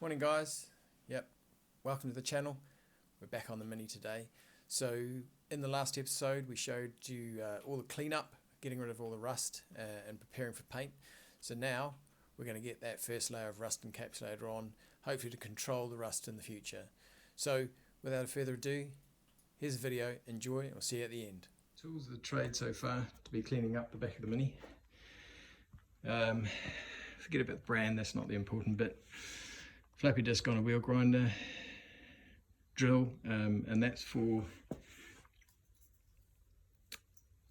Morning guys, welcome to the channel. We're back on the Mini today. So in the last episode we showed you all the cleanup, getting rid of all the rust and preparing for paint. So now we're going to get that first layer of rust encapsulator on, hopefully to control the rust in the future. So without further ado, here's the video, enjoy, and we'll see you at the end. Tools of the trade so far to be cleaning up the back of the Mini. Forget about the brand, that's not the important bit. Flappy disc on a wheel grinder, drill, and that's for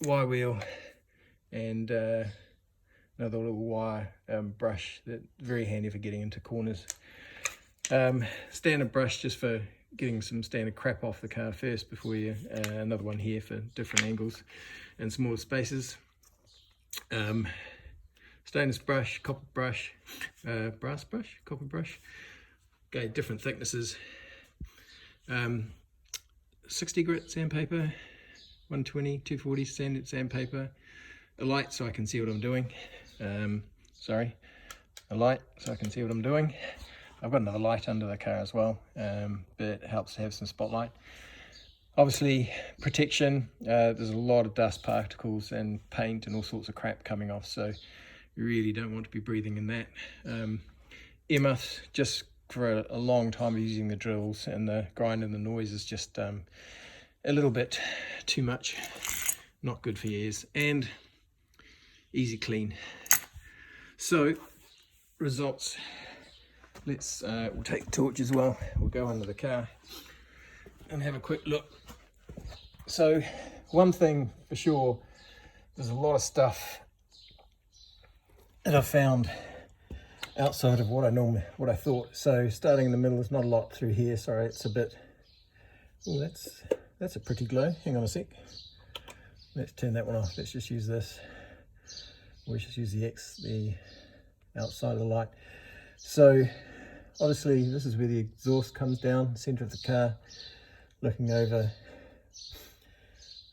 wire wheel, and another little wire brush that's very handy for getting into corners. Standard brush just for getting some standard crap off the car first before you, another one here for different angles and smaller spaces. Stainless brush, copper brush, brass brush, copper brush. Okay, different thicknesses. 60 grit sandpaper, 120, 240 standard sandpaper. A light so I can see what I'm doing. A light so I can see what I'm doing. I've got another light under the car as well, but it helps to have some spotlight. Obviously, protection. There's a lot of dust particles and paint and all sorts of crap coming off, so you really don't want to be breathing in that. Earmuffs, just for a long time of using the drills and the grind and the noise is just a little bit too much, not good for your ears, and easy clean. So results, we'll take the torch as well, we'll go under the car and have a quick look. So one thing for sure, there's a lot of stuff that I found outside of what I thought. So starting in the middle, there's not a lot through here. Sorry, it's a bit, oh, that's a pretty glow. Hang on a sec. Let's turn that one off. Let's just use this. We just use the outside of the light. So obviously this is where the exhaust comes down, center of the car, looking over.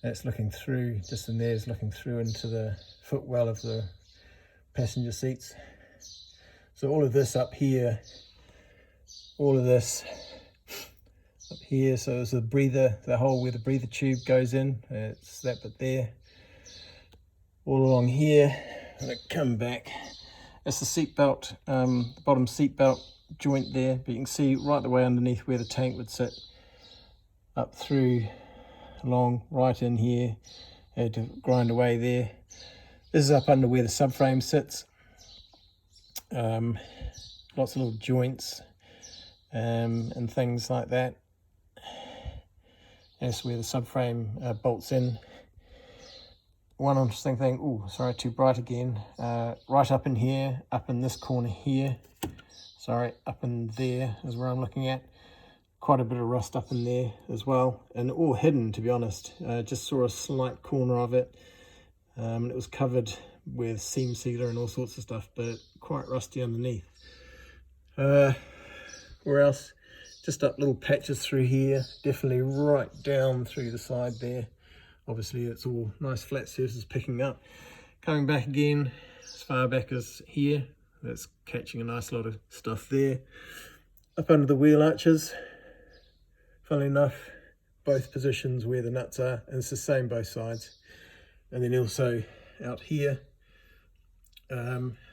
That's looking through, just in there is looking through into the footwell of the passenger seats. So all of this up here, all of this up here, so there's a breather, the hole where the breather tube goes in, it's that bit there. All along here, I'm going to come back, that's the seat belt, the bottom seat belt joint there, but you can see right the way underneath where the tank would sit, up through, along, right in here, had to grind away there. This is up under where the subframe sits. Lots of little joints and things like that. That's where the subframe bolts in. One interesting thing, oh sorry, too bright again, right up in here, up in this corner here, sorry, up in there is where I'm looking at. Quite a bit of rust up in there as well, and all hidden, to be honest. Just saw a slight corner of it. It was covered with seam sealer and all sorts of stuff, but quite rusty underneath. Where else? Just up little patches through here, definitely right down through the side there. Obviously it's all nice flat surfaces picking up. Coming back again, as far back as here, that's catching a nice lot of stuff there. Up under the wheel arches, funnily enough, both positions where the nuts are, and it's the same both sides. And then also out here,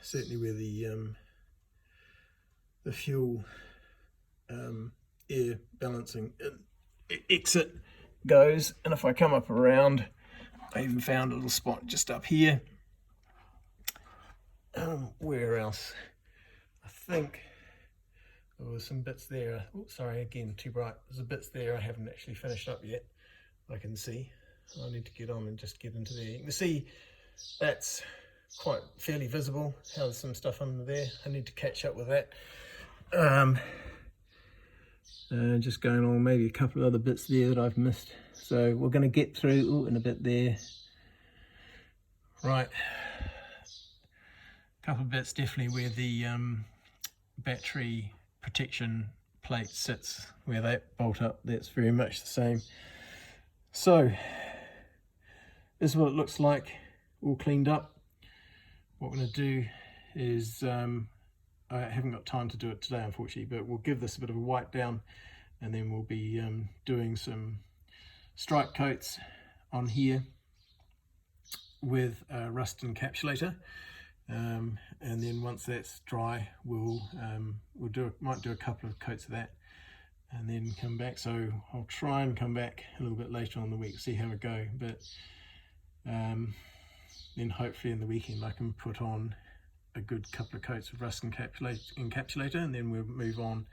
certainly where the fuel air balancing exit goes. And if I come up around, I even found a little spot just up here. Where else? I think there was some bits there. Oh, sorry, again, too bright. There's a bits there I haven't actually finished up yet. I can see. I need to get on and just get into there. You can see that's quite fairly visible. How there's some stuff under there. I need to catch up with that. Just going on maybe a couple of other bits there that I've missed. So we're going to get through in a bit there. Right. A couple of bits definitely where the battery protection plate sits, where that bolt up. That's very much the same. So this is what it looks like, all cleaned up. What we're going to do is I haven't got time to do it today, unfortunately, but we'll give this a bit of a wipe down, and then we'll be doing some stripe coats on here with a rust encapsulator, and then once that's dry, might do a couple of coats of that, and then come back. So I'll try and come back a little bit later on in the week, see how we go, but then hopefully in the weekend I can put on a good couple of coats of rust encapsulator, and then we'll move on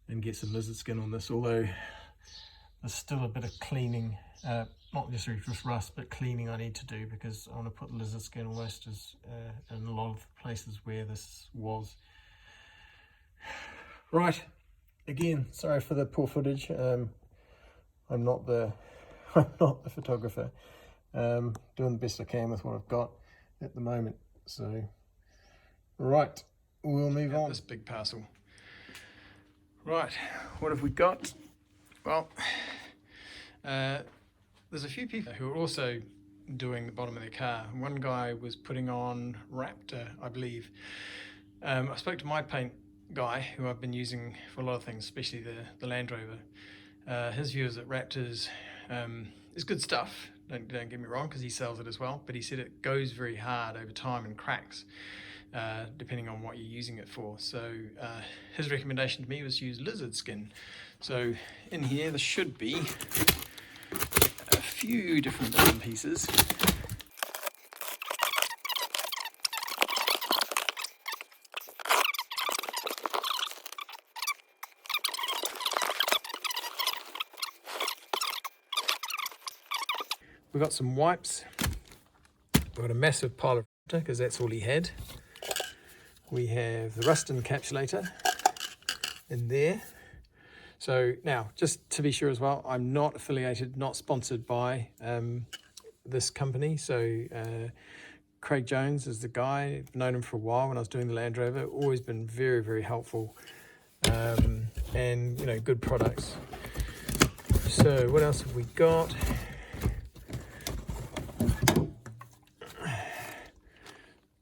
and get some lizard skin on this, although there's still a bit of cleaning, not necessarily just rust, but cleaning I need to do, because I want to put lizard skin almost as in a lot of places where this was. Right, again, sorry for the poor footage. I'm not the photographer. Doing the best I can with what I've got at the moment. So, right, we'll move on. This big parcel. Right, what have we got? Well, there's a few people who are also doing the bottom of their car. One guy was putting on Raptor, I believe. I spoke to my paint guy, who I've been using for a lot of things, especially the Land Rover. His view is that Raptors is good stuff, don't get me wrong, because he sells it as well, but he said it goes very hard over time and cracks, depending on what you're using it for. So his recommendation to me was to use lizard skin. So in here there should be a few different bits and pieces. We've got some wipes. We've got a massive pile of because that's all he had. We have the rust encapsulator in there. So now, just to be sure as well, I'm not affiliated, not sponsored by this company. So Craig Jones is the guy. I've known him for a while when I was doing the Land Rover. Always been very, very helpful, and you know, good products. So what else have we got?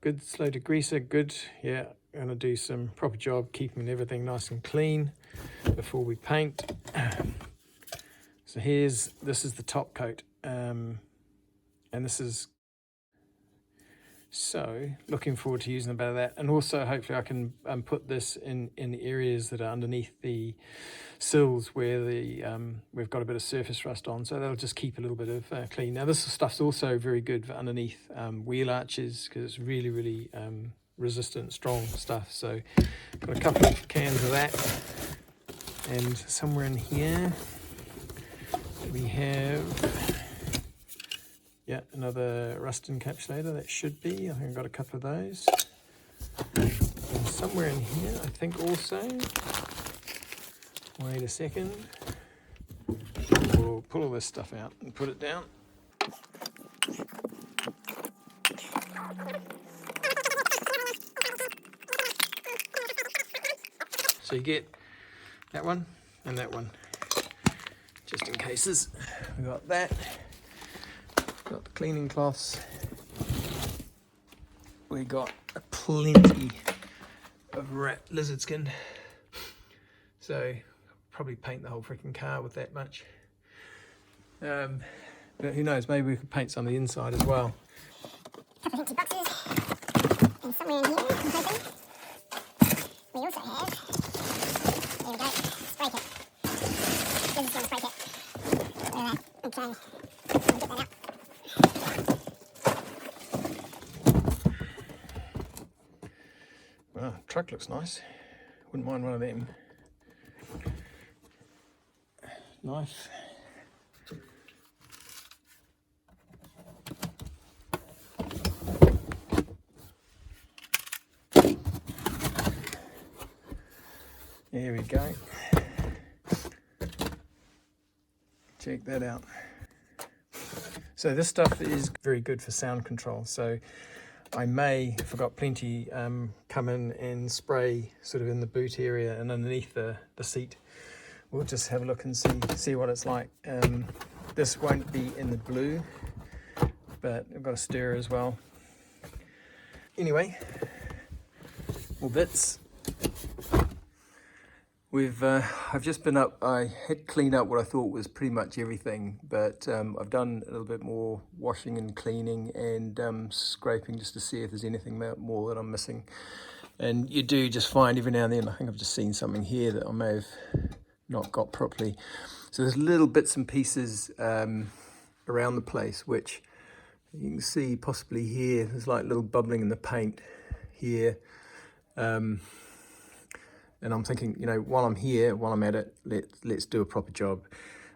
Good slow degreaser, good. Yeah, gonna do some proper job keeping everything nice and clean before we paint. So this is the top coat, and this is, so looking forward to using a bit of that, and also hopefully I can put this in the areas that are underneath the sills where we've got a bit of surface rust on, so that'll just keep a little bit of clean. Now this stuff's also very good for underneath wheel arches, because it's really, really resistant, strong stuff. So got a couple of cans of that, and somewhere in here we have, yeah, another rust encapsulator. That should be, I think I've got a couple of those. And somewhere in here, I think also, wait a second, we'll pull all this stuff out and put it down. So you get that one and that one, just in cases. We got that. Got the cleaning cloths. We got plenty of lizard skin. So probably paint the whole freaking car with that much. But who knows? Maybe we could paint some of the inside as well. A couple of empty boxes, and somewhere in here, I'm hoping, we also have, there we go, spray kit. This is the spray kit. Okay, I'll get that out. Wow, truck looks nice. Wouldn't mind one of them. Knife. There we go. Check that out. So this stuff is very good for sound control. So I may, if I've got plenty, come in and spray sort of in the boot area and underneath the seat. We'll just have a look and see what it's like. This won't be in the blue, but I've got a stirrer as well. Anyway, more bits. I've just been up. I had cleaned up what I thought was pretty much everything, but I've done a little bit more washing and cleaning and scraping just to see if there's anything more that I'm missing. And you do just find every now and then, I think I've just seen something here that I may have not got properly. So there's little bits and pieces around the place, which you can see possibly here. There's like little bubbling in the paint here. And I'm thinking, you know, while I'm here, while I'm at it, let's do a proper job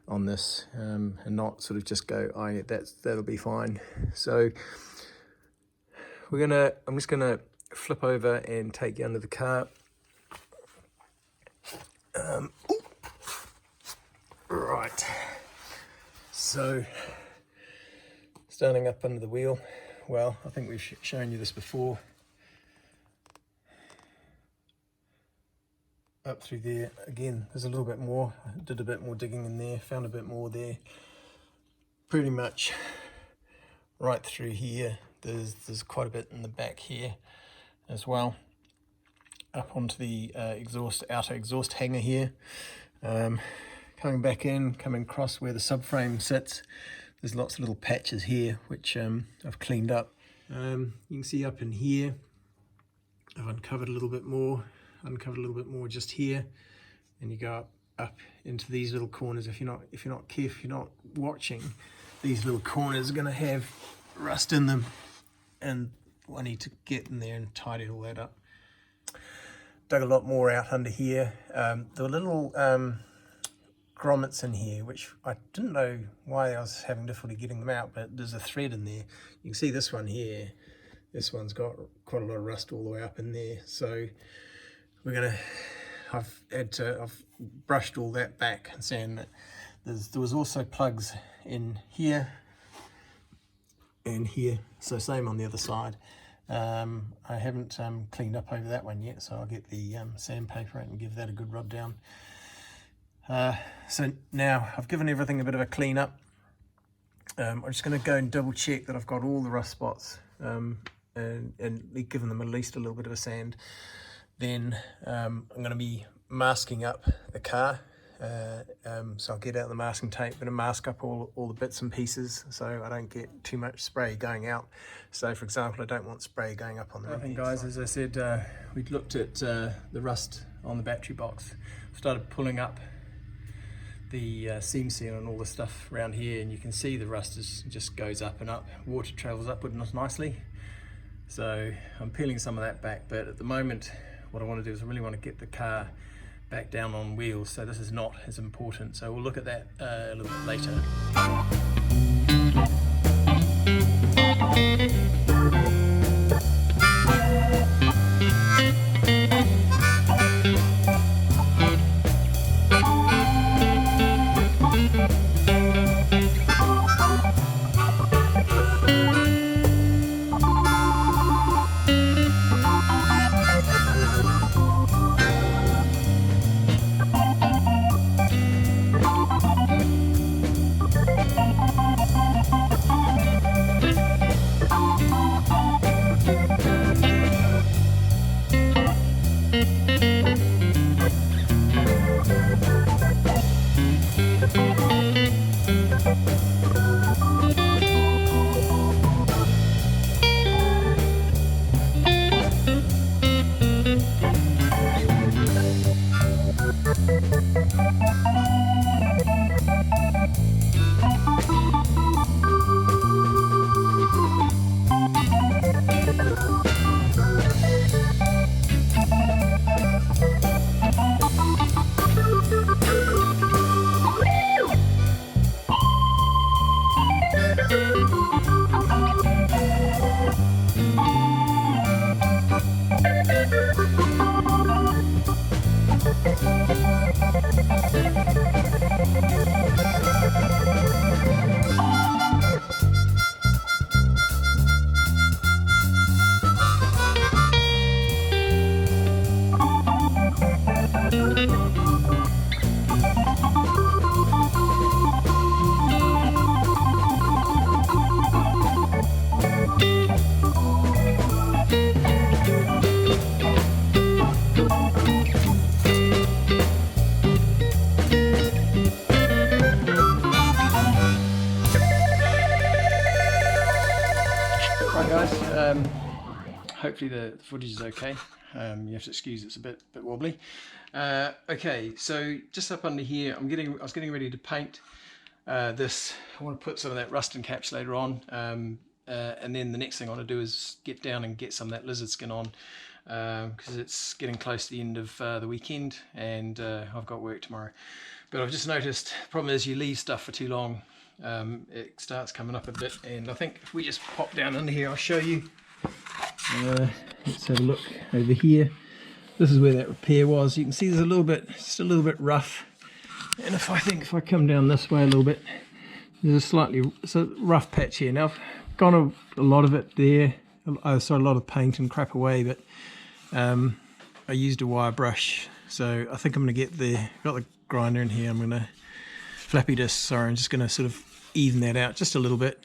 on this, and not sort of just go, oh yeah, that'll be fine. So I'm just gonna flip over and take you under the car. Right. So standing up under the wheel. Well, I think we've shown you this before. Up through there again, there's a little bit more. I did a bit more digging in there, found a bit more there. Pretty much right through here. There's quite a bit in the back here as well. Up onto the outer exhaust hanger here. Coming back in, coming across where the subframe sits. There's lots of little patches here which I've cleaned up. You can see up in here, I've uncovered a little bit more. Just here, and you go up into these little corners. If you're not careful, if you're not watching, these little corners are going to have rust in them, and I need to get in there and tidy all that up. Dug a lot more out under here. There were little grommets in here, which I didn't know why I was having difficulty getting them out, but there's a thread in there. You can see this one here. This one's got quite a lot of rust all the way up in there. So I've brushed all that back and saying that there was also plugs in here and here, so same on the other side. I haven't cleaned up over that one yet, so I'll get the sandpaper out and give that a good rub down. So now I've given everything a bit of a clean up. I'm just going to go and double check that I've got all the rust spots and given them at least a little bit of a sand. Then I'm going to be masking up the car, so I'll get out the masking tape, going to mask up all the bits and pieces so I don't get too much spray going out. So for example, I don't want spray going up on the right-hand guys side. As I said, we'd looked at the rust on the battery box, started pulling up the seam seal and all the stuff around here, and you can see the rust just goes up and up. Water travels upward nicely. So I'm peeling some of that back, but at the moment what I want to do is I really want to get the car back down on wheels, so this is not as important. So we'll look at that a little bit later. Right guys, hopefully the footage is okay. You have to excuse it's a bit wobbly. Okay, so just up under here, I was getting ready to paint this. I want to put some of that rust encapsulator on, and then the next thing I want to do is get down and get some of that lizard skin on, because it's getting close to the end of the weekend, and I've got work tomorrow. But I've just noticed the problem is you leave stuff for too long, it starts coming up a bit. And I think if we just pop down under here, I'll show you. Let's have a look over here. This is where that repair was. You can see there's a little bit, just a little bit rough. And if I come down this way a little bit, there's it's a rough patch here. Now I've gone a lot of it there. Sorry, a lot of paint and crap away, but I used a wire brush. So I think I'm going to got the grinder in here. I'm going to flappy disc. Sorry, I'm just going to sort of even that out just a little bit.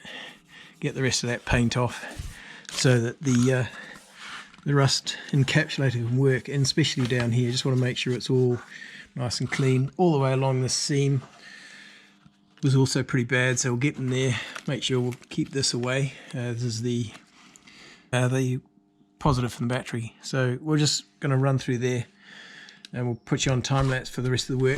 Get the rest of that paint off, so that the rust encapsulator can work, and especially down here, just want to make sure it's all nice and clean. All the way along this seam was also pretty bad, so we'll get in there, make sure we'll keep this away. This is the positive from the battery, so we're just going to run through there and we'll put you on time lapse for the rest of the work.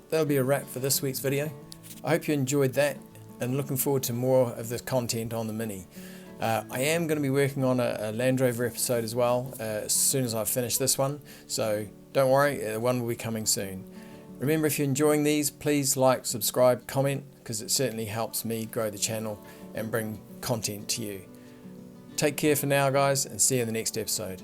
That'll be a wrap for this week's video. I hope you enjoyed that, and looking forward to more of this content on the Mini. I am going to be working on a Land Rover episode as well as soon as I finish this one, so don't worry, one will be coming soon. Remember, if you're enjoying these, please like, subscribe, comment, because it certainly helps me grow the channel and bring content to you. Take care for now guys, and see you in the next episode.